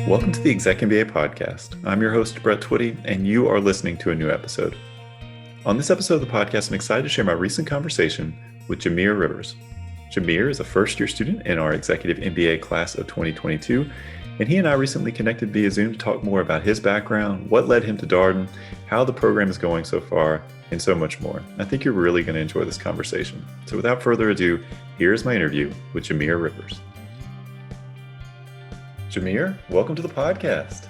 Welcome to the ExecMBA podcast. I'm your host, Brett Twitty, and you are listening to a new episode. On this episode of the podcast, I'm excited to share my recent conversation with Jemuir Rivers. Jemuir is a first-year student in our Executive MBA class of 2022, and he and I recently connected via Zoom to talk more about his background, what led him to Darden, how the program is going so far, and so much more. I think you're really going to enjoy this conversation. So without further ado, here's my interview with Jemuir Rivers. Jemuir, welcome to the podcast.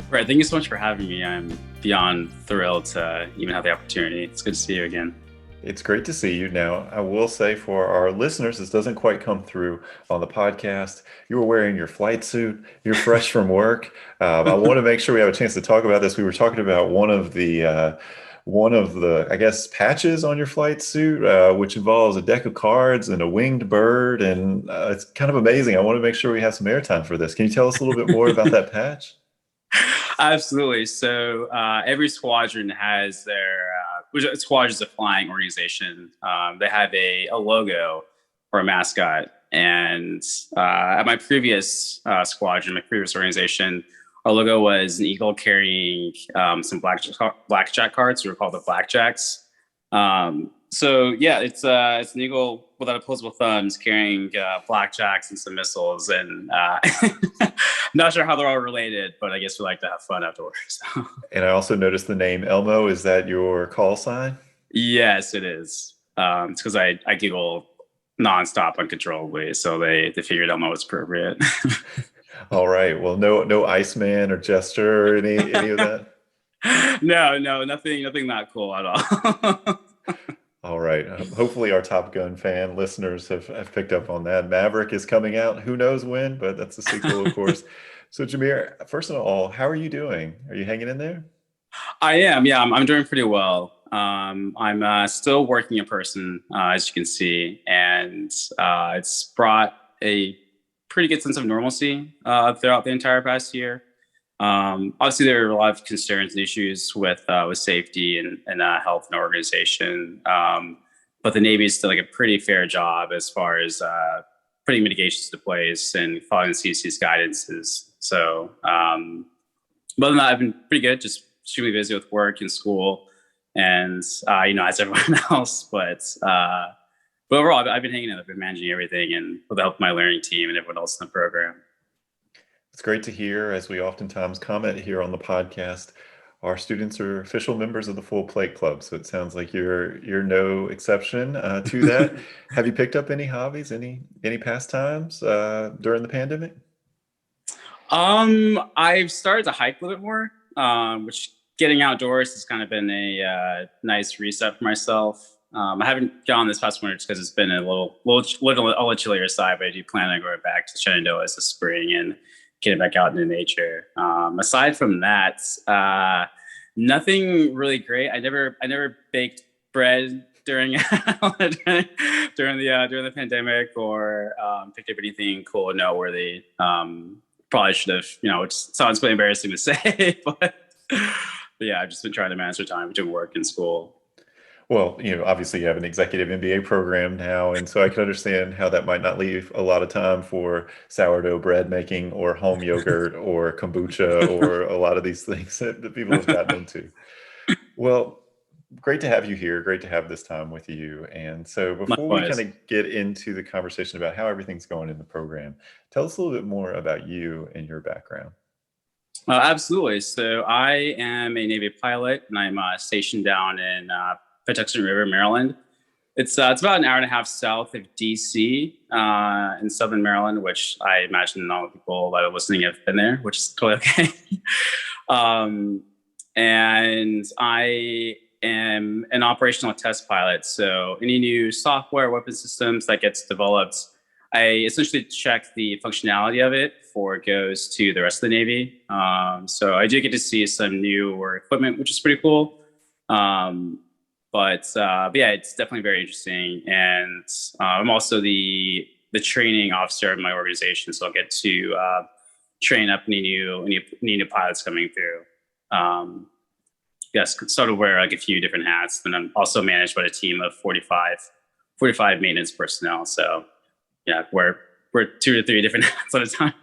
Right. Thank you so much for having me. I'm beyond thrilled to even have the opportunity. It's good to see you again. It's great to see you. Now, I will say for our listeners, this doesn't quite come through on the podcast. You were wearing your flight suit. You're fresh from work. I want to make sure we have a chance to talk about this. We were talking about one of the, I guess, patches on your flight suit, which involves a deck of cards and a winged bird. And it's kind of amazing. I want to make sure we have some airtime for this. Can you tell us a little bit more about that patch? Absolutely. So every squadron has their, squadron is a flying organization. They have a logo or a mascot. And at my previous squadron, my previous organization, our logo was an eagle carrying some blackjack cards. We were called the Blackjacks. So yeah, it's an eagle without opposable thumbs carrying blackjacks and some missiles. And not sure how they're all related, but I guess we like to have fun afterwards. And I also noticed the name Elmo. Is that your call sign? Yes, it is. It's because I giggle nonstop uncontrollably, so they figured Elmo was appropriate. All right. Well, no Iceman or Jester or any of that? No, nothing that cool at all. All right. Hopefully our Top Gun fan listeners have picked up on that. Maverick is coming out. Who knows when, but that's a sequel, of course. So Jemuir, first of all, how are you doing? Are you hanging in there? I am. Yeah, I'm doing pretty well. I'm still working in person, as you can see, and it's brought a pretty good sense of normalcy throughout the entire past year. Obviously, there are a lot of concerns and issues with safety and health and organization, but the Navy is still like a pretty fair job as far as putting mitigations into place and following the CDC's guidances. So, other than that, I've been pretty good, just extremely busy with work and school, and as everyone else. But overall, I've been hanging in. I've been managing everything, and with the help of my learning team and everyone else in the program. It's great to hear, as we oftentimes comment here on the podcast, our students are official members of the Full Plate Club. So it sounds like you're no exception to that. Have you picked up any hobbies, any pastimes during the pandemic? I've started to hike a little bit more, which getting outdoors has kind of been a nice reset for myself. I haven't gone this past winter just because it's been a little chillier side, but I do plan on going back to Shenandoah this spring and getting back out into nature. Aside from that, nothing really great. I never baked bread during during the pandemic or picked up anything cool or noteworthy. Probably should have, which sounds quite embarrassing to say, but yeah, I've just been trying to manage the time between work and school. Well, obviously you have an Executive MBA program now, and so I can understand how that might not leave a lot of time for sourdough bread making or home yogurt or kombucha or a lot of these things that people have gotten into. Well, great to have you here. Great to have this time with you. And so before we kind of get into the conversation about how everything's going in the program, tell us a little bit more about you and your background. Absolutely. So I am a Navy pilot, and I'm stationed down in Patuxent River, Maryland. It's about an hour and a half south of DC in Southern Maryland, which I imagine all the people that are listening have been there, which is totally okay. And I am an operational test pilot. So any new software, weapon systems that gets developed, I essentially check the functionality of it before it goes to the rest of the Navy. So I do get to see some newer equipment, which is pretty cool. But yeah, it's definitely very interesting. And I'm also the training officer of my organization, so I'll get to train up any new pilots coming through. Yes, sort of wear like a few different hats. And I'm also managed by a team of 45 maintenance personnel. So yeah, we're 2 to 3 different hats at a time.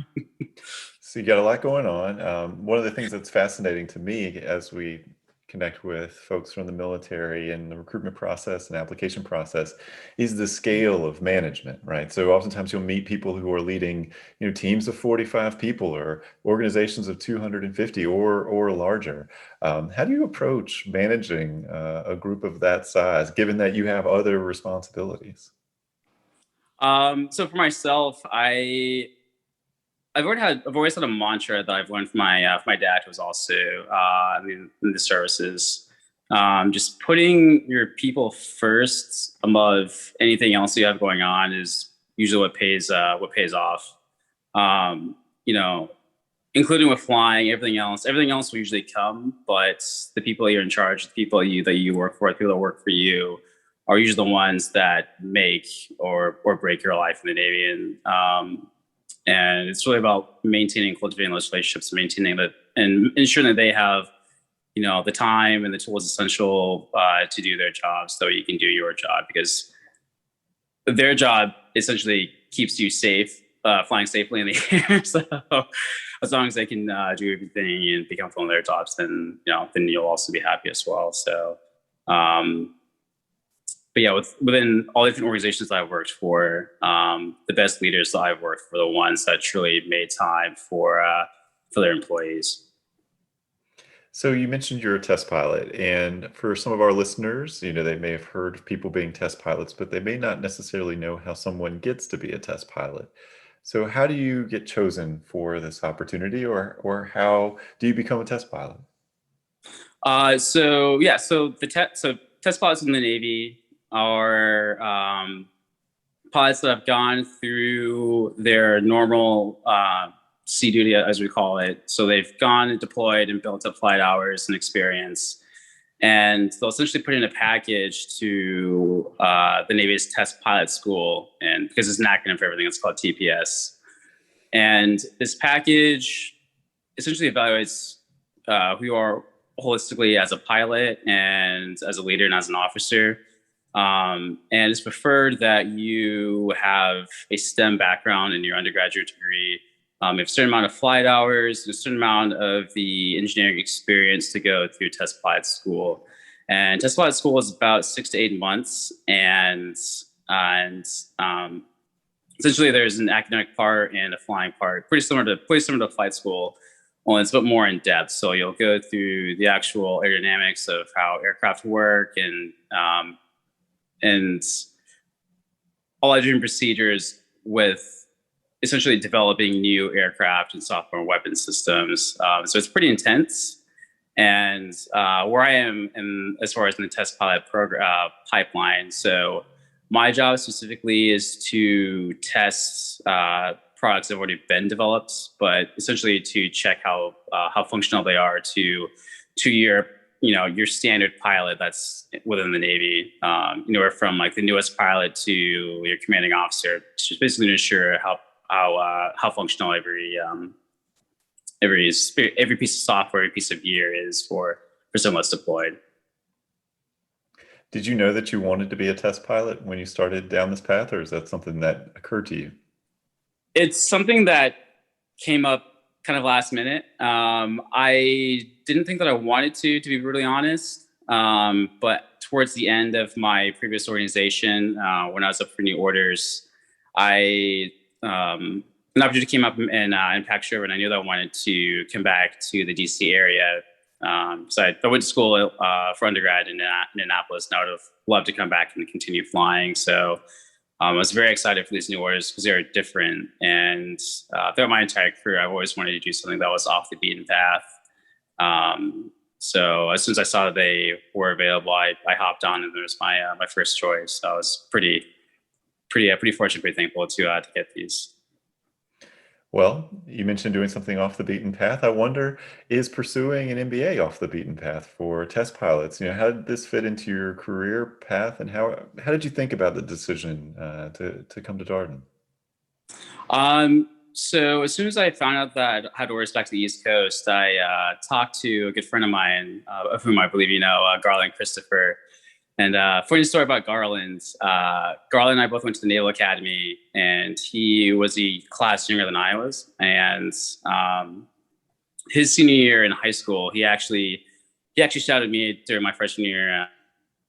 So you got a lot going on. One of the things that's fascinating to me as we connect with folks from the military and the recruitment process and application process is the scale of management, right? So oftentimes you'll meet people who are leading, teams of 45 people or organizations of 250 or larger. How do you approach managing a group of that size, given that you have other responsibilities? So for myself, I've always had a mantra that I've learned from my dad, who was also in the services. Just putting your people first above anything else you have going on is usually what pays off. Um, you know, Including with flying, everything else will usually come, but the people you're in charge, the people that you work for, the people that work for you, are usually the ones that make or break your life in the Navy. And it's really about maintaining and cultivating those relationships, maintaining that, and ensuring that they have, the time and the tools essential to do their job, so you can do your job, because their job essentially keeps you safe, flying safely in the air. So as long as they can do everything and be comfortable in their jobs, then you'll also be happy as well. So, but yeah, within all the different organizations that I've worked for, the best leaders that I've worked for, the ones that truly made time for their employees. So you mentioned you're a test pilot, and for some of our listeners, they may have heard of people being test pilots, but they may not necessarily know how someone gets to be a test pilot. So how do you get chosen for this opportunity, or how do you become a test pilot? So test pilots in the Navy are pilots that have gone through their normal sea duty, as we call it. So they've gone and deployed and built up flight hours and experience, and they'll essentially put in a package to the Navy's test pilot school, and because it's an acronym for everything, it's called TPS. And this package essentially evaluates who you are holistically as a pilot and as a leader and as an officer. And it's preferred that you have a STEM background in your undergraduate degree. You have a certain amount of flight hours, a certain amount of the engineering experience to go through test pilot school. And test pilot school is about 6 to 8 months. And essentially there's an academic part and a flying part, pretty similar to flight school. Well, it's a bit more in depth. So you'll go through the actual aerodynamics of how aircraft work, and all the different procedures with essentially developing new aircraft and software and weapon systems. So it's pretty intense. And where I am as far as in the test pilot program pipeline, so my job specifically is to test products that have already been developed, but essentially to check how functional they are to your standard pilot that's within the Navy, anywhere from like the newest pilot to your commanding officer, just basically to ensure how functional every piece of software, every piece of gear is for someone that's deployed. Did you know that you wanted to be a test pilot when you started down this path, or is that something that occurred to you? It's something that came up kind of last minute. I didn't think that I wanted to be really honest. But towards the end of my previous organization, when I was up for new orders, an opportunity came up in Pax River, and I knew that I wanted to come back to the DC area. So I went to school for undergrad in Indianapolis, and I would have loved to come back and continue flying. So I was very excited for these new orders because they were different. And throughout my entire career, I've always wanted to do something that was off the beaten path. So as soon as I saw that they were available, I hopped on, and it was my first choice. So I was pretty fortunate, pretty thankful to get these. Well, you mentioned doing something off the beaten path. I wonder, is pursuing an MBA off the beaten path for test pilots? How did this fit into your career path, and how did you think about the decision to come to Darden? So as soon as I found out that I had orders back to the East Coast, I talked to a good friend of mine, of whom I believe you know, Garland Christopher, And funny story about Garland. Garland and I both went to the Naval Academy, and he was a class younger than I was. And his senior year in high school, he actually shouted me during my freshman year at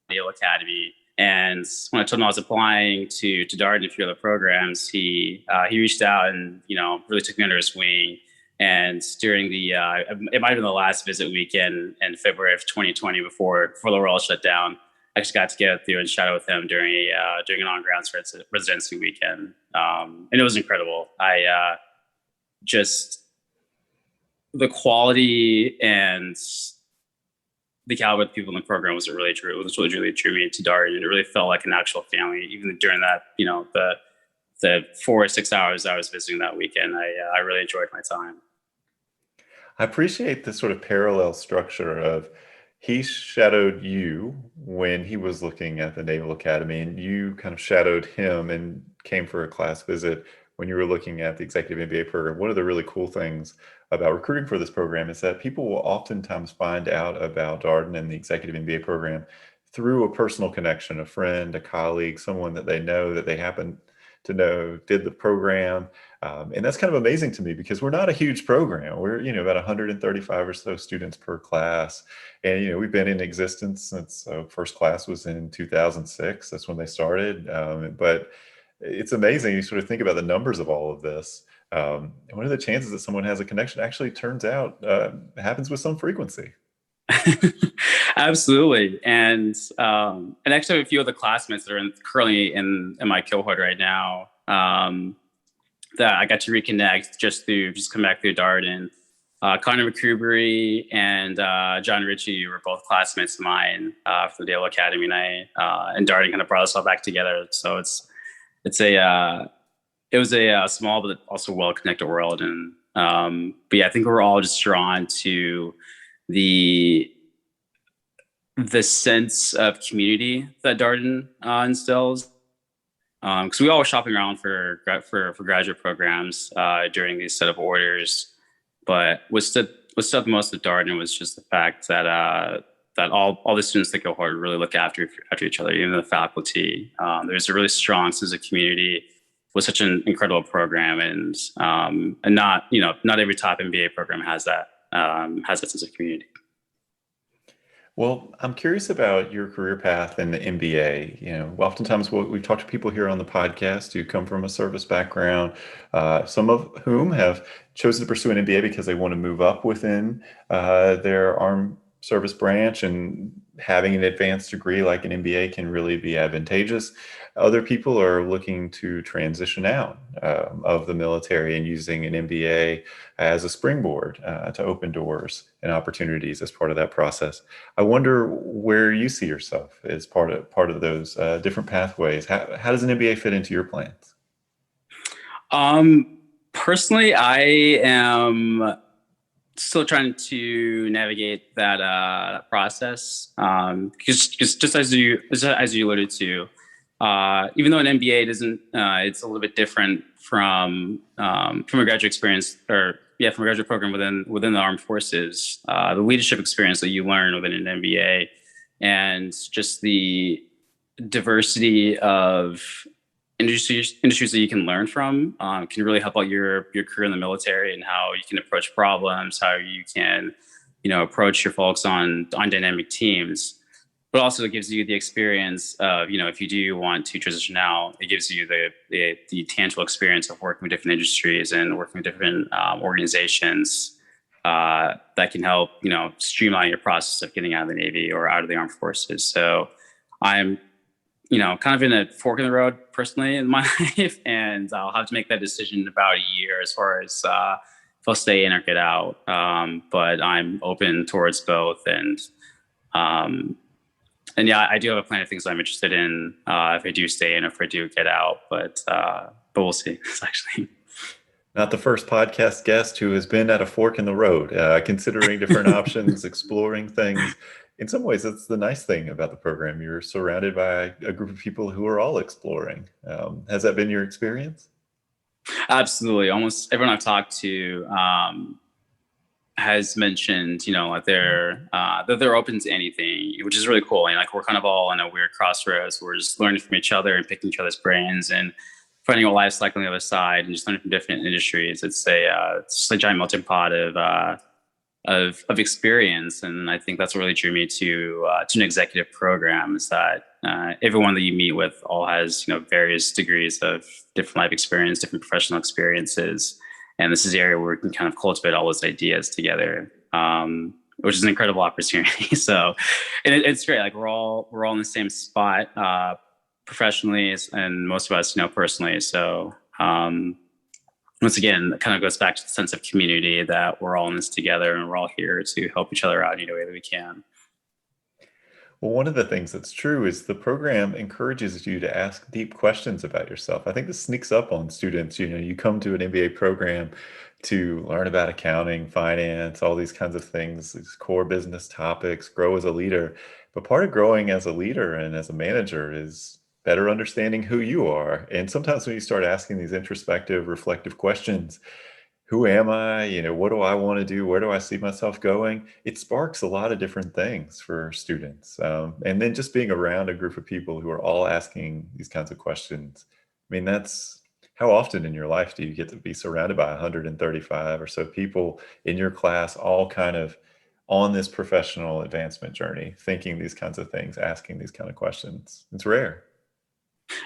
Naval Academy. And when I told him I was applying to Dart and a few other programs, he reached out and really took me under his wing. And during the it might have been the last visit weekend in February of 2020 before the world shut down, I actually got to get through and shadow with him during an on-ground residency weekend, and it was incredible. I just the quality and the caliber of the people in the program was really drew me to Dart, and it really felt like an actual family. Even during that, the 4 or 6 hours I was visiting that weekend, I really enjoyed my time. I appreciate the sort of parallel structure of he shadowed you when he was looking at the Naval Academy, and you kind of shadowed him and came for a class visit when you were looking at the Executive MBA program. One of the really cool things about recruiting for this program is that people will oftentimes find out about Darden and the Executive MBA program through a personal connection, a friend, a colleague, someone that they know that they happen to know did the program. And that's kind of amazing to me because we're not a huge program. We're, about 135 or so students per class. And, we've been in existence since first class was in 2006. That's when they started. But it's amazing. You sort of think about the numbers of all of this. What are the chances that someone has a connection actually turns out happens with some frequency? Absolutely. And actually a few of the classmates that are currently in my cohort right now, that I got to reconnect just come back through Darden. Connor McCubery and John Ritchie were both classmates of mine for the Naval Academy, and Darden kind of brought us all back together. So it was a small but also well-connected world. And but yeah, I think we're all just drawn to the sense of community that Darden instills. Because we all were shopping around for graduate programs during these set of orders, but what stood the most at Darden was just the fact that all the students that cohort really look after each other, even the faculty. There's a really strong sense of community with such an incredible program, and not every top MBA program has that sense of community. Well, I'm curious about your career path in the MBA. Oftentimes we've talked to people here on the podcast who come from a service background, some of whom have chosen to pursue an MBA because they want to move up within their armed service branch, and having an advanced degree like an MBA can really be advantageous. Other people are looking to transition out of the military and using an MBA as a springboard to open doors and opportunities as part of that process. I wonder where you see yourself as part of those different pathways. How does an MBA fit into your plans? Personally, I am still trying to navigate that process, because just as you alluded to, even though an MBA doesn't, it's a little bit different from a graduate experience, from a graduate program within the armed forces. The leadership experience that you learn within an MBA, and just the diversity of industries that you can learn from can really help out your career in the military, and how you can approach problems, how you can approach your folks on dynamic teams. But also it gives you the experience of, if you do want to transition out, it gives you the tangible experience of working with different industries and working with different organizations that can help streamline your process of getting out of the Navy or out of the armed forces. So I'm kind of in a fork in the road personally in my life, and I'll have to make that decision in about a year as far as if I'll stay in or get out. But I'm open towards both, and yeah, I do have a plan of things I'm interested in if I do stay in or if I do get out, but we'll see. It's actually not the first podcast guest who has been at a fork in the road, considering different options, exploring things. In some ways, that's the nice thing about the program. You're surrounded by a group of people who are all exploring. Has that been your experience? Absolutely. Almost everyone I've talked to has mentioned, like that they're open to anything, which is really cool. And like we're kind of all in a weird crossroads. We're just learning from each other and picking each other's brains and finding what life's like on the other side, and just learning from different industries. It's just a giant melting pot of experience, and I think that's what really drew me to an executive program. Is that everyone that you meet with all has various degrees of different life experience, different professional experiences, and this is the area where we can kind of cultivate all those ideas together, which is an incredible opportunity. So, and it's great. Like we're all in the same spot professionally, and most of us, personally. So. Once again, it kind of goes back to the sense of community that we're all in this together and we're all here to help each other out in any way that we can. Well, one of the things that's true is the program encourages you to ask deep questions about yourself. I think this sneaks up on students. You come to an MBA program to learn about accounting, finance, all these kinds of things, these core business topics, grow as a leader. But part of growing as a leader and as a manager is better understanding who you are. And sometimes when you start asking these introspective, reflective questions, who am I? What do I want to do? Where do I see myself going? It sparks a lot of different things for students. And then just being around a group of people who are all asking these kinds of questions. I mean, that's how often in your life do you get to be surrounded by 135 or so people in your class, all kind of on this professional advancement journey, thinking these kinds of things, asking these kind of questions? It's rare.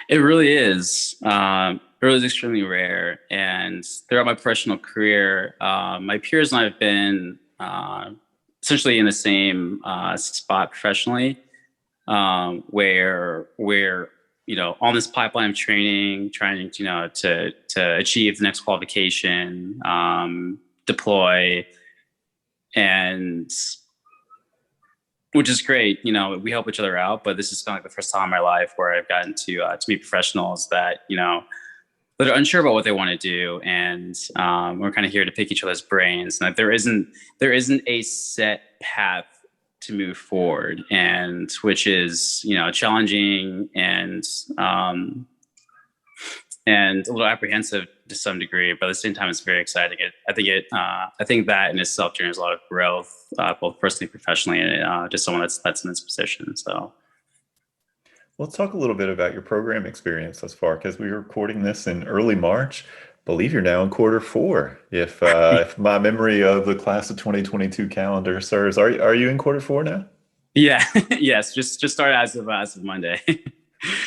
It really is. It really is extremely rare. And throughout my professional career, my peers and I have been essentially in the same spot professionally, where we're on this pipeline of training, trying to achieve the next qualification, deploy, and which is great. We help each other out, but this is kind of like the first time in my life where I've gotten to meet professionals that, that are unsure about what they want to do. And we're kind of here to pick each other's brains. And there isn't a set path to move forward, and which is, challenging and a little apprehensive to some degree, but at the same time, it's very exciting. I think that in itself generates a lot of growth, both personally, professionally, and just someone that's in this position. So, let's talk a little bit about your program experience thus far, because we were recording this in early March. I believe you're now in quarter 4, if my memory of the class of 2022 calendar serves. Are you in quarter 4 now? Yeah, yes, just started as of Monday.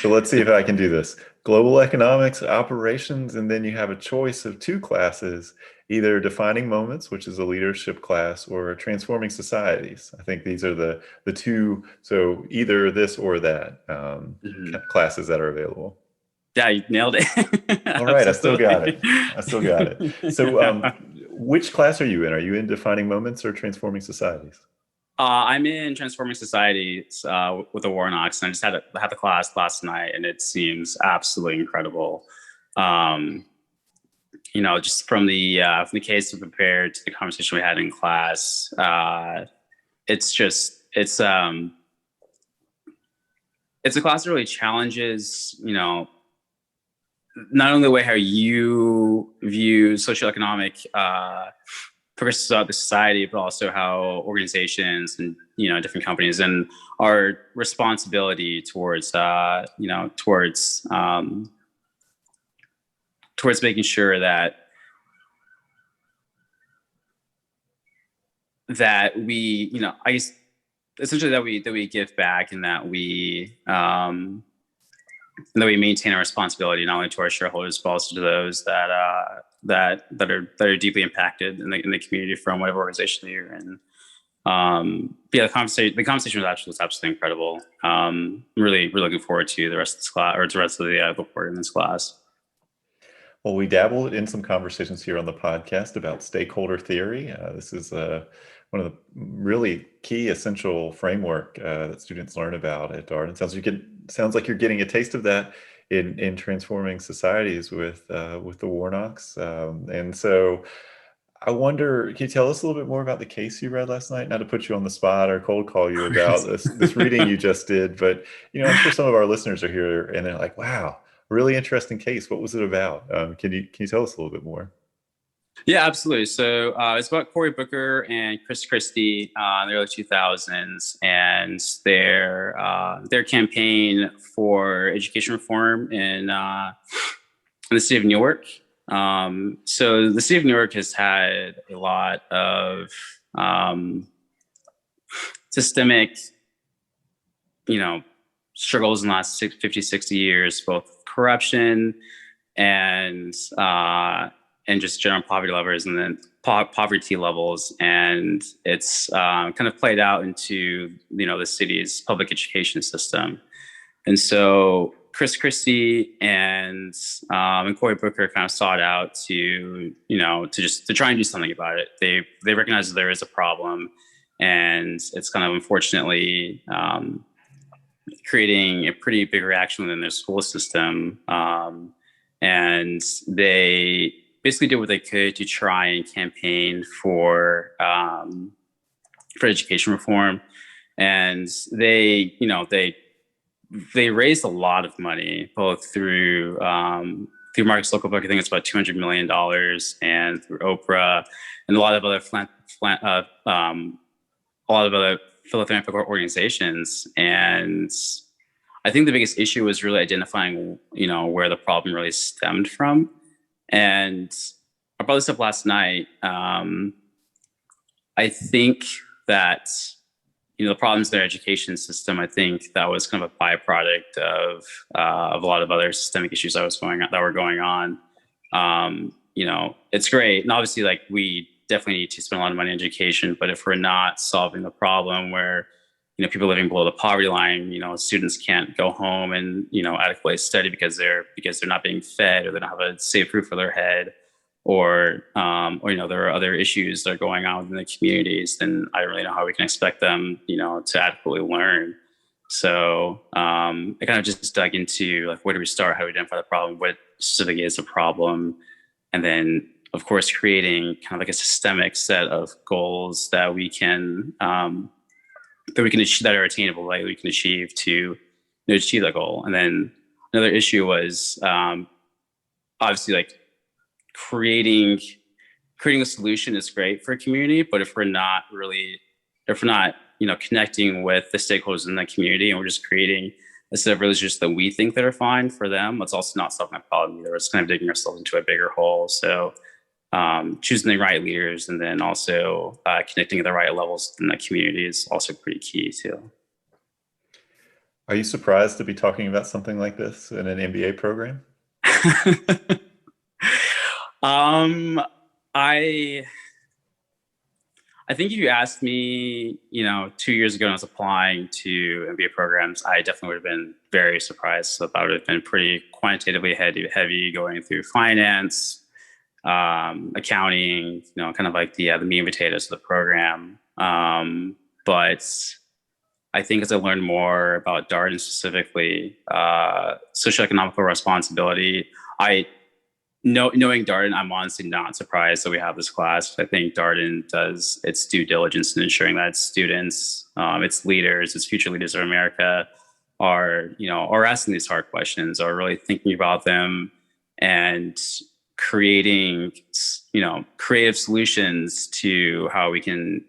So let's see if I can do this. Global economics, operations, and then you have a choice of 2 classes, either defining moments, which is a leadership class, or transforming societies. I think these are the 2, so either this or that classes that are available. Yeah, you nailed it. All right, I still got it. So which class are you in? Are you in defining moments or transforming societies? I'm in Transforming Societies with the Warnocks, and I just had the class last night, and it seems absolutely incredible. Just from the case we prepared to the conversation we had in class, it's a class that really challenges, not only the way how you view socioeconomic progresses throughout the society, but also how organizations and different companies and our responsibility towards making sure that we I guess essentially that we give back, and that we maintain our responsibility not only to our shareholders but also to those that are deeply impacted in the community from whatever organization you're in. The conversation was absolutely incredible. I'm really looking forward to the rest of this class, or to the rest of the work in this class. Well, we dabbled in some conversations here on the podcast about stakeholder theory. This is one of the really key essential framework that students learn about at DART. It sounds like you're getting a taste of that in transforming societies with the Warnocks. And so I wonder, can you tell us a little bit more about the case you read last night? Not to put you on the spot or cold call you about this reading you just did, but I'm sure some of our listeners are here and they're like, wow, really interesting case. What was it about? Can you tell us a little bit more? Yeah, absolutely. So it's about Cory Booker and Chris Christie in the early 2000s, and their campaign for education reform in the city of Newark. So the city of Newark has had a lot of um, systemic, you know, struggles in the last 50, 60 years, both corruption and just general poverty levels, and then poverty levels, and it's kind of played out into the city's public education system. And so Chris Christie and Cory Booker kind of sought out to try and do something about it. They recognize that there is a problem, and it's kind of unfortunately creating a pretty big reaction within their school system. And they basically did what they could to try and campaign for education reform. And they raised a lot of money, both through Marcus Local Book. I think it's about $200 million, and through Oprah and a lot of other philanthropic organizations. And I think the biggest issue was really identifying, where the problem really stemmed from. And I brought this up last night. I think that, the problems in their education system, I think that was kind of a byproduct of a lot of other systemic issues that were going on. It's great. And obviously, like, we definitely need to spend a lot of money on education, but if we're not solving the problem where, people living below the poverty line, students can't go home and, adequately study because they're not being fed, or they don't have a safe roof over their head, or there are other issues that are going on within the communities, then I don't really know how we can expect them, to adequately learn. So I kind of just dug into, like, where do we start? How do we identify the problem? What specifically is the problem? And then, of course, creating kind of like a systemic set of goals that we can achieve, that are attainable, like we can achieve to achieve that goal. And then another issue was obviously, like, creating a solution is great for a community, but if we're not connecting with the stakeholders in that community, and we're just creating a set of religions that we think that are fine for them, it's also not solving that problem either. It's kind of digging ourselves into a bigger hole. So choosing the right leaders, and then also connecting at the right levels in the community is also pretty key too. Are you surprised to be talking about something like this in an MBA program? I think if you asked me, 2 years ago when I was applying to MBA programs, I definitely would have been very surprised. So that would have been pretty quantitatively heavy, going through finance, accounting, kind of like the meat and potatoes of the program. But I think as I learned more about Darden, specifically socioeconomical responsibility, knowing Darden, I'm honestly not surprised that we have this class. I think Darden does its due diligence in ensuring that its students, its leaders, its future leaders of America are asking these hard questions, are really thinking about them, and creating, creative solutions to how we can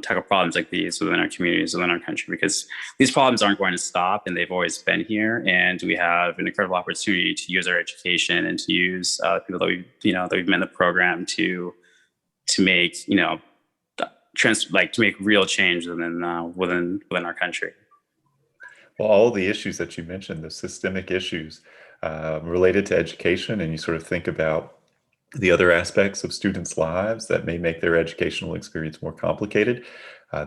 tackle problems like these within our communities, within our country, because these problems aren't going to stop, and they've always been here. And we have an incredible opportunity to use our education and to use people that we've met in the program to make, to make real change within our country. Well, all the issues that you mentioned, the systemic issues related to education, and you sort of think about the other aspects of students' lives that may make their educational experience more complicated.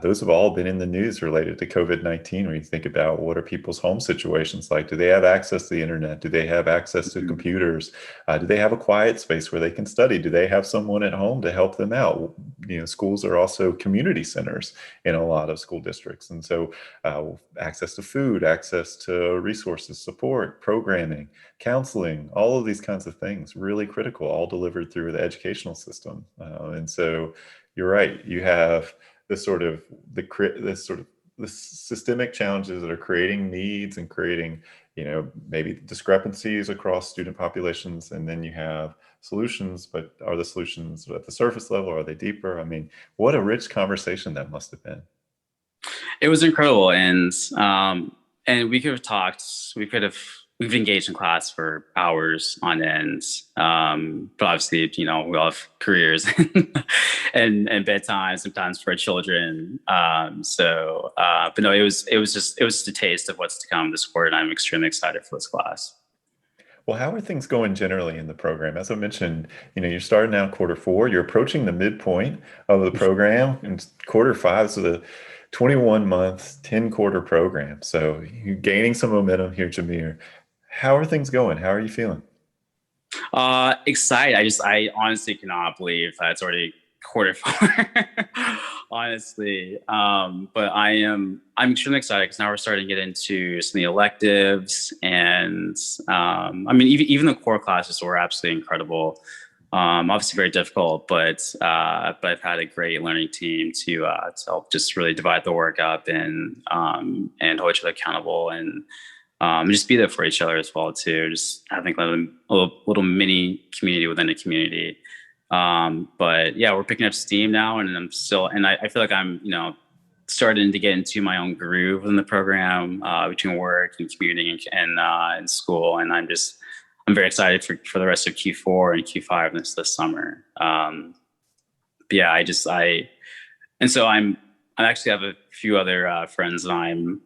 Those have all been in the news related to COVID-19, when you think about what are people's home situations like. Do they have access to the internet? Do they have access to computers? Do they have a quiet space where they can study? Do they have someone at home to help them out? Schools are also community centers in a lot of school districts. And so access to food, access to resources, support, programming, counseling, all of these kinds of things, really critical, all delivered through the educational system. And so you're right, you have the systemic challenges that are creating needs and creating maybe discrepancies across student populations, and then you have solutions, but are the solutions at the surface level? Are they deeper? I mean, what a rich conversation that must have been. It was incredible, and we could have talked. We've engaged in class for hours on end. But obviously, we all have careers and bedtime sometimes for our children. But no, it was just a taste of what's to come this quarter, and I'm extremely excited for this class. Well, how are things going generally in the program? As I mentioned, you're starting out quarter 4, you're approaching the midpoint of the program, and quarter 5 is a 21-month, 10-quarter program. So you're gaining some momentum here, Jemuir. How are things going? How are you feeling? Excited. I honestly cannot believe that it's already quarter 4. Honestly, but I'm extremely excited because now we're starting to get into some of the electives, and I mean, even the core classes were absolutely incredible. Obviously very difficult, but I've had a great learning team to help just really divide the work up and hold each other accountable, and just be there for each other as well too. Just having a little mini community within a community. But yeah, we're picking up steam now, and I feel like I'm starting to get into my own groove in the program, between work and commuting and school, and I'm very excited for the rest of Q4 and Q5 this summer. But yeah, and so I actually have a few other friends that I'm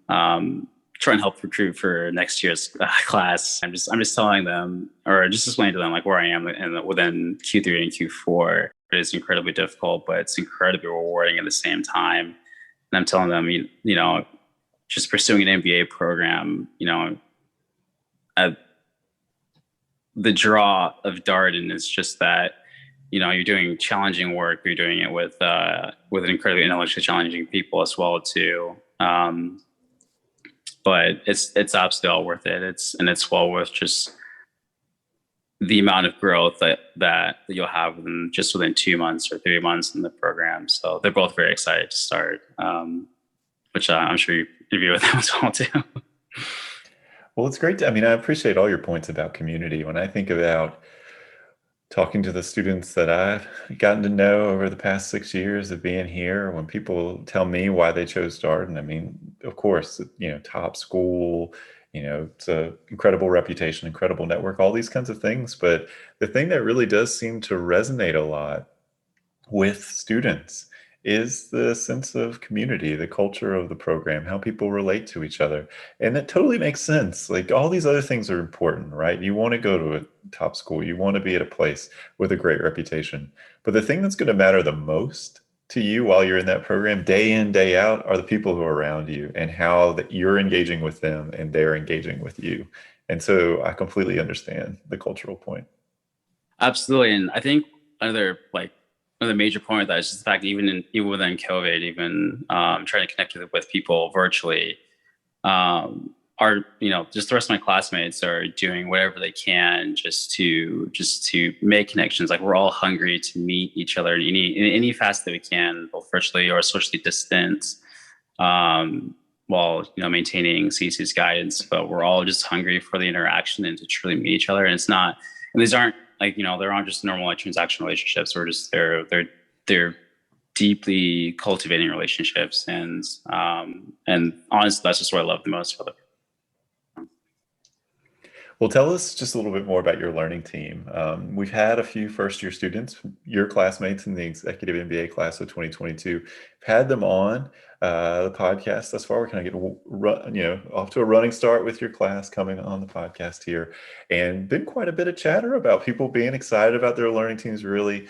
trying to help recruit for next year's class. I'm just telling them, or just explaining to them, like, where I am within Q3 and Q4. It is incredibly difficult, but it's incredibly rewarding at the same time. And I'm telling them, just pursuing an MBA program, the draw of Darden is just that, you're doing challenging work. You're doing it with an incredibly intellectually challenging people as well too. But it's absolutely all worth it. It's well worth just the amount of growth that you'll have within 2 months or 3 months in the program. So they're both very excited to start, which I'm sure you interview with them as well too. Well, it's great. I mean, I appreciate all your points about community. When I think about talking to the students that I've gotten to know over the past 6 years of being here, when people tell me why they chose Darden, I mean, of course, top school, it's an incredible reputation, incredible network, all these kinds of things. But the thing that really does seem to resonate a lot with students is the sense of community, the culture of the program, how people relate to each other. And that totally makes sense. Like, all these other things are important, right? You want to go to a top school, you want to be at a place with a great reputation. But the thing that's going to matter the most to you while you're in that program, day in, day out, are the people who are around you, and how that you're engaging with them and they're engaging with you. And so I completely understand the cultural point. Absolutely. And I think another major point of that is just the fact that even within COVID, even trying to connect with people virtually, just the rest of my classmates are doing whatever they can just to make connections. Like, we're all hungry to meet each other in any facet that we can, both virtually or socially distant, while maintaining CC's guidance. But we're all just hungry for the interaction and to truly meet each other. And it's not, and these aren't there aren't just normal transactional relationships. We're just they're deeply cultivating relationships, and honestly, that's just what I love the most for them. Well, tell us just a little bit more about your learning team. We've had a few first-year students, your classmates in the Executive MBA class of 2022. We've had them on the podcast thus far. We're kind of getting off to a running start with your class coming on the podcast here, and been quite a bit of chatter about people being excited about their learning teams, really,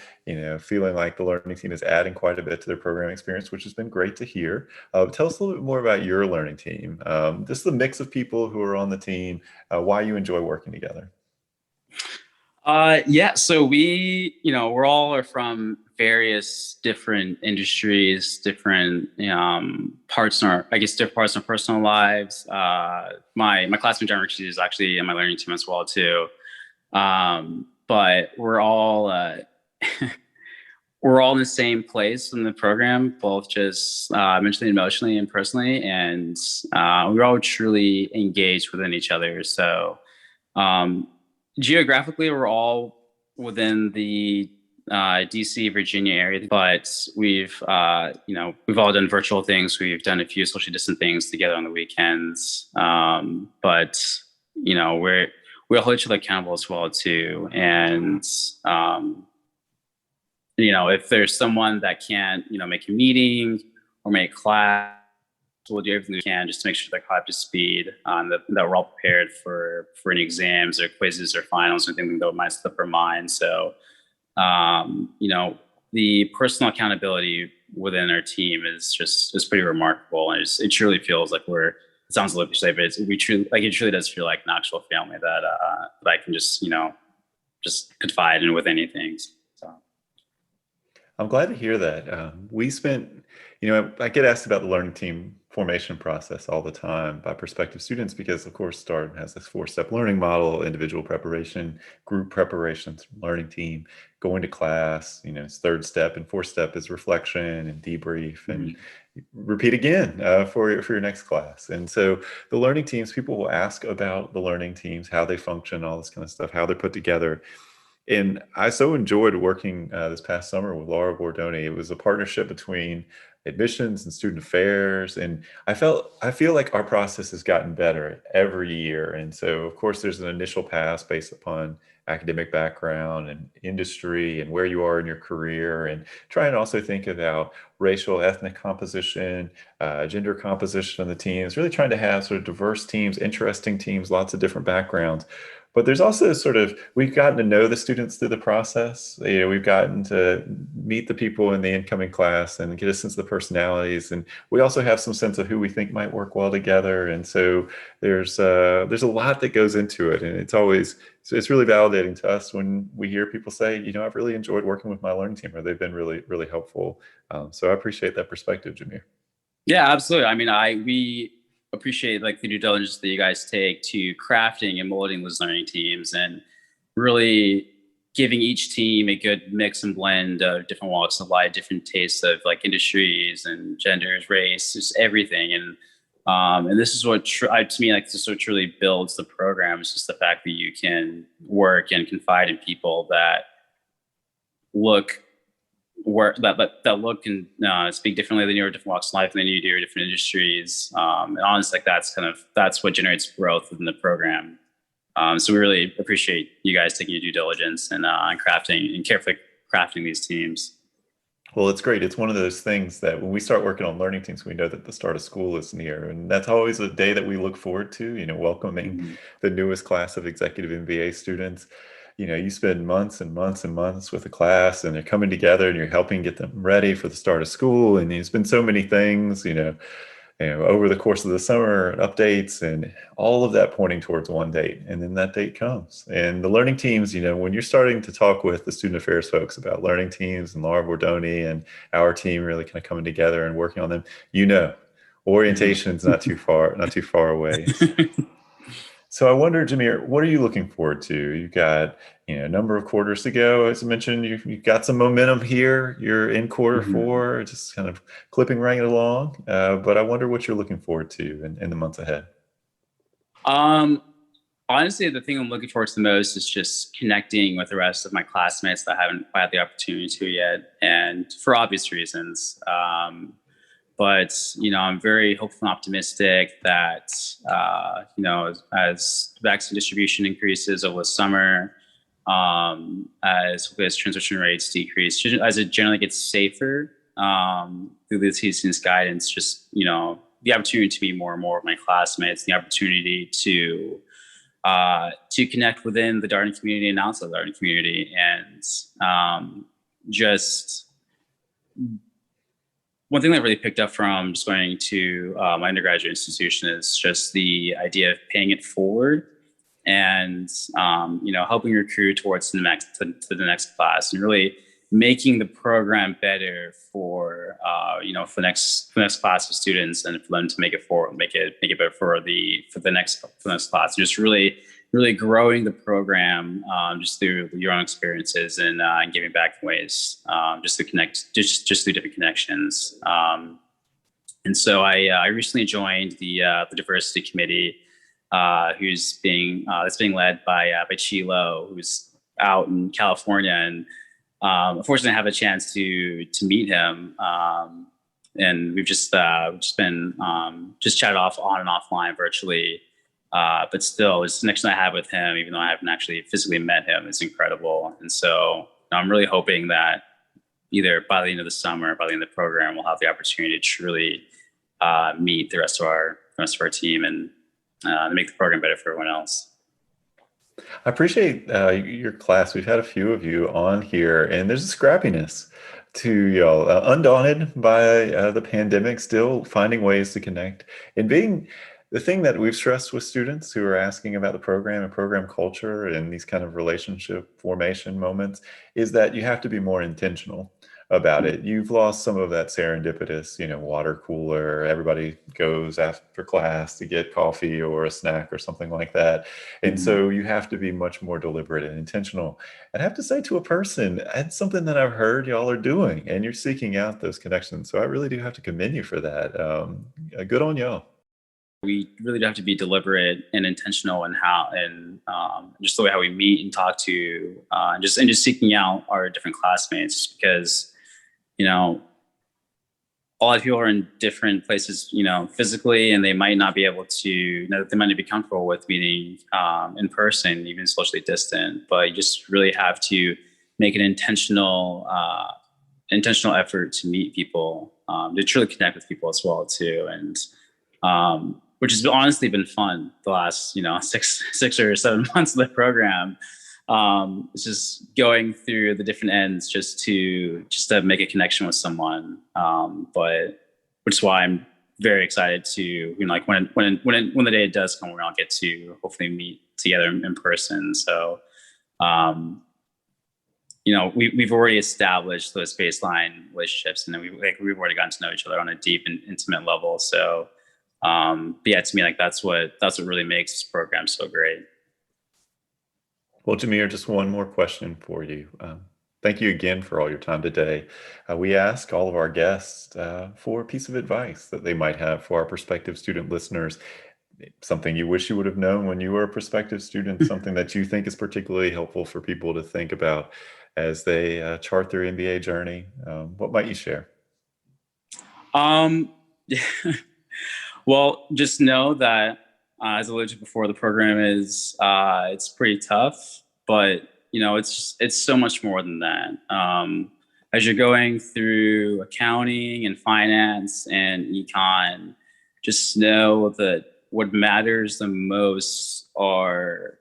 feeling like the learning team is adding quite a bit to their program experience, which has been great to hear. Tell us a little bit more about your learning team. Just the mix of people who are on the team, why you enjoy working together. Yeah, so we're all from various different industries, different parts in different parts of our personal lives. My classmate Jemuir Rivers is actually in my learning team as well too. But we're all we're all in the same place in the program, both just mentally, emotionally, and personally, and we're all truly engaged within each other. So um, geographically, we're all within the DC, Virginia area, but we've we've all done virtual things. We've done a few socially distant things together on the weekends, but we all hold each other accountable as well too, and if there's someone that can't, make a meeting or make class, we'll do everything we can just to make sure they're caught up to speed, that we're all prepared for any exams or quizzes or finals or anything that might slip our mind. So, the personal accountability within our team is pretty remarkable. And it truly feels like it sounds a little cliche, but it truly does feel like an actual family that I can just confide in with anything. So. I'm glad to hear that. We spent, I get asked about the learning team formation process all the time by prospective students because, of course, START has this 4-step learning model: individual preparation, group preparation, learning team, going to class. It's 3rd step, and 4th step is reflection and debrief and repeat again for your next class. And so the learning teams, people will ask about the learning teams, how they function, all this kind of stuff, how they're put together. And I so enjoyed working this past summer with Laura Bordoni. It was a partnership between admissions and student affairs. And I feel like our process has gotten better every year. And so, of course, there's an initial pass based upon academic background and industry and where you are in your career, and try and also think about racial, ethnic composition, gender composition of the teams, really trying to have sort of diverse teams, interesting teams, lots of different backgrounds. But there's also we've gotten to know the students through the process. We've gotten to meet the people in the incoming class and get a sense of the personalities. And we also have some sense of who we think might work well together. And so there's a lot that goes into it. And it's really validating to us when we hear people say, I've really enjoyed working with my learning team, or they've been really, really helpful. So I appreciate that perspective, Jemuir. Yeah, absolutely. I mean, we appreciate the due diligence that you guys take to crafting and molding those learning teams, and really giving each team a good mix and blend of different walks of life, different tastes of industries and genders, race, just everything. And this is what to me, this is what truly builds the program. It's just the fact that you can work and confide in people that look and speak differently than you, or different walks of life than you do, or different industries. And honestly, that's what generates growth within the program. So we really appreciate you guys taking your due diligence and crafting and carefully crafting these teams. Well, it's great. It's one of those things that when we start working on learning teams, we know that the start of school is near. And that's always a day that we look forward to, welcoming the newest class of Executive MBA students. You spend months and months and months with a class, and they're coming together and you're helping get them ready for the start of school. And there's been so many things, over the course of the summer, updates and all of that pointing towards one date. And then that date comes. And the learning teams, when you're starting to talk with the student affairs folks about learning teams and Laura Bordoni and our team really kind of coming together and working on them, orientation is not too far away. So I wonder, Jemuir, what are you looking forward to? You've got, a number of quarters to go. As I mentioned, you've got some momentum here. You're in quarter 4, just kind of clipping right along. But I wonder what you're looking forward to in the months ahead. Honestly, the thing I'm looking forward to the most is just connecting with the rest of my classmates that I haven't had the opportunity to yet, and for obvious reasons. But I'm very hopeful and optimistic that as vaccine distribution increases over the summer, as transmission rates decrease, as it generally gets safer through the CDC's guidance, just the opportunity to meet more and more of my classmates, the opportunity to connect within the Darden community and outside the Darden community, and just. One thing that I really picked up from just going to my undergraduate institution is just the idea of paying it forward, and helping recruit towards the next class, and really making the program better for the next class of students, and for them to make it better for the next class. Just really really growing the program just through your own experiences and giving back in ways just to connect, just through different connections. And so I recently joined the diversity committee, that's being led by Chilo, who's out in California, and unfortunately, I have a chance to meet him. And we've just been just chatted off on and offline virtually. But still, this connection I have with him, even though I haven't actually physically met him, is incredible. And so I'm really hoping that either by the end of the summer, or by the end of the program, we'll have the opportunity to truly meet the rest of our team and make the program better for everyone else. I appreciate your class. We've had a few of you on here, and there's a scrappiness to y'all, undaunted by the pandemic, still finding ways to connect. And being the thing that we've stressed with students who are asking about the program and program culture and these kind of relationship formation moments is that you have to be more intentional about it. You've lost some of that serendipitous, water cooler, everybody goes after class to get coffee or a snack or something like that. And so you have to be much more deliberate and intentional. And I have to say, to a person, it's something that I've heard y'all are doing, and you're seeking out those connections. So I really do have to commend you for that. Good on y'all. We really do have to be deliberate and intentional in how, and just the way how we meet and talk to, and just seeking out our different classmates, because a lot of people are in different places, physically, and they might not be able to, they might not be comfortable with meeting in person, even socially distant. But you just really have to make an intentional effort to meet people, to truly connect with people as well too, and which has honestly been fun the last 6 or 7 months of the program. It's just going through the different ends just to make a connection with someone. But which is why I'm very excited to, when the day does come, where I'll get to hopefully meet together in person. So, we've already established those baseline relationships, and then we've already gotten to know each other on a deep and intimate level. So, but yeah, to me, that's what really makes this program so great. Well, Jemuir, just one more question for you. Thank you again for all your time today. We ask all of our guests for a piece of advice that they might have for our prospective student listeners. Something you wish you would have known when you were a prospective student, something that you think is particularly helpful for people to think about as they chart their MBA journey. What might you share? Well, just know that, as I alluded to before, the program is it's pretty tough, but it's so much more than that. As you're going through accounting and finance and econ, just know that what matters the most are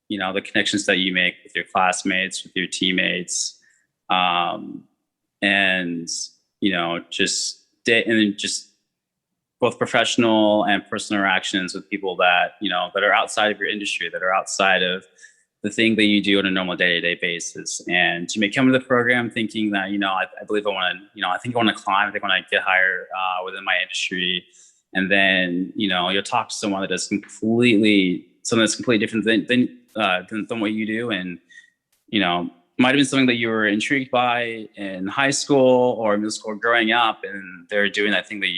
the connections that you make with your classmates, with your teammates, and just both professional and personal interactions with people that that are outside of your industry, that are outside of the thing that you do on a normal day-to-day basis. And you may come to the program thinking that I believe I want to I think I want to climb, I think I want to get higher within my industry, and then you'll talk to someone that does something that's completely different than what you do, and might have been something that you were intrigued by in high school or middle school growing up, and they're doing that thing that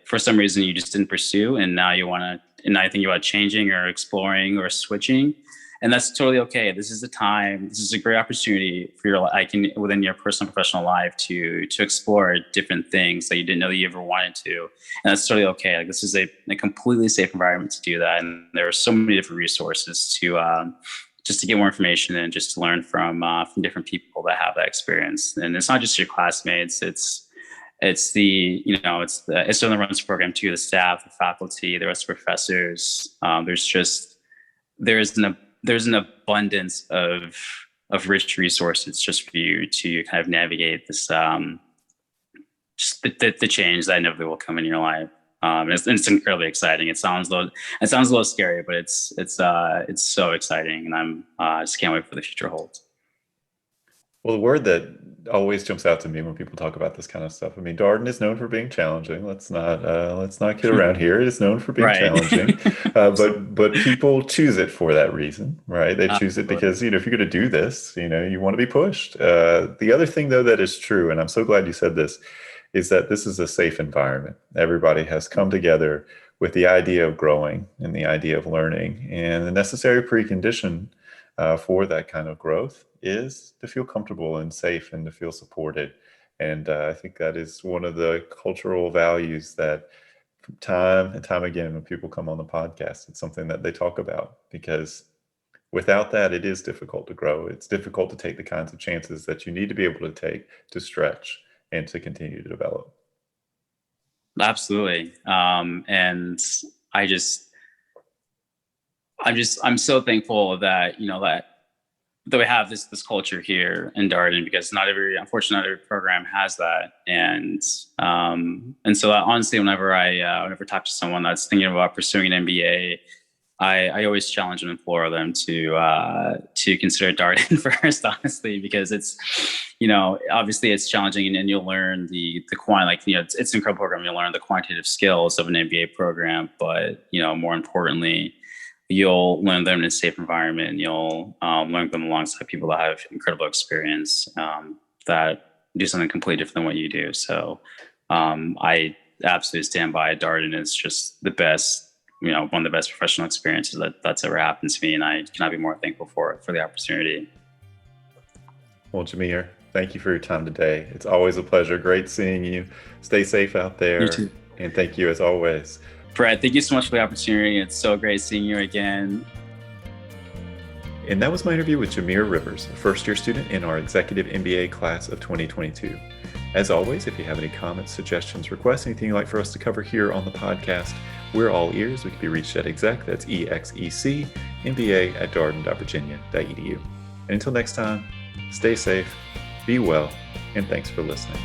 for some reason you just didn't pursue, and now I think you are changing or exploring or switching, and that's totally okay. This is a great opportunity for within your personal and professional life to explore different things that you didn't know that you ever wanted to, and that's totally okay. This is a completely safe environment to do that, and there are so many different resources to just to get more information and just to learn from different people that have that experience. And it's not just your classmates; it's the that runs the program too, the staff, the faculty, the rest of the professors. There's an abundance of rich resources just for you to kind of navigate this just the change that inevitably will come in your life. And it's incredibly exciting. It sounds a little scary, but it's so exciting, and I just can't wait for the future holds. Well, the word that always jumps out to me when people talk about this kind of stuff. I mean, Darden is known for being challenging. Let's not kid around here. It is known for being Right. challenging, but people choose it for that reason, right? They choose it Absolutely. because if you're going to do this, you want to be pushed. The other thing, though, that is true, and I'm so glad you said this, is that this is a safe environment. Everybody has come together with the idea of growing and the idea of learning, and the necessary precondition for that kind of growth is to feel comfortable and safe and to feel supported. And I think that is one of the cultural values that time and time again, when people come on the podcast, it's something that they talk about, because without that, it is difficult to grow. It's difficult to take the kinds of chances that you need to be able to take to stretch and to continue to develop. Absolutely. And I'm so thankful that, that we have this culture here in Darden, because unfortunately, not every program has that. And so honestly, whenever I talk to someone that's thinking about pursuing an MBA, I always challenge and implore them to consider Darden first, honestly, because it's, obviously it's challenging, and you'll learn the it's an incredible program. You'll learn the quantitative skills of an MBA program, but, more importantly, you'll learn them in a safe environment, and you'll learn them alongside people that have incredible experience, that do something completely different than what you do. So I absolutely stand by it. Darden is just the best, one of the best professional experiences that's ever happened to me. And I cannot be more thankful for the opportunity. Well, Jemuir, thank you for your time today. It's always a pleasure. Great seeing you. Stay safe out there. You too. And thank you as always. Brett, thank you so much for the opportunity. It's so great seeing you again. And that was my interview with Jemuir Rivers, a first-year student in our Executive MBA class of 2022. As always, if you have any comments, suggestions, requests, anything you'd like for us to cover here on the podcast, we're all ears. We can be reached at exec, that's EXEC, MBA at darden.virginia.edu. And until next time, stay safe, be well, and thanks for listening.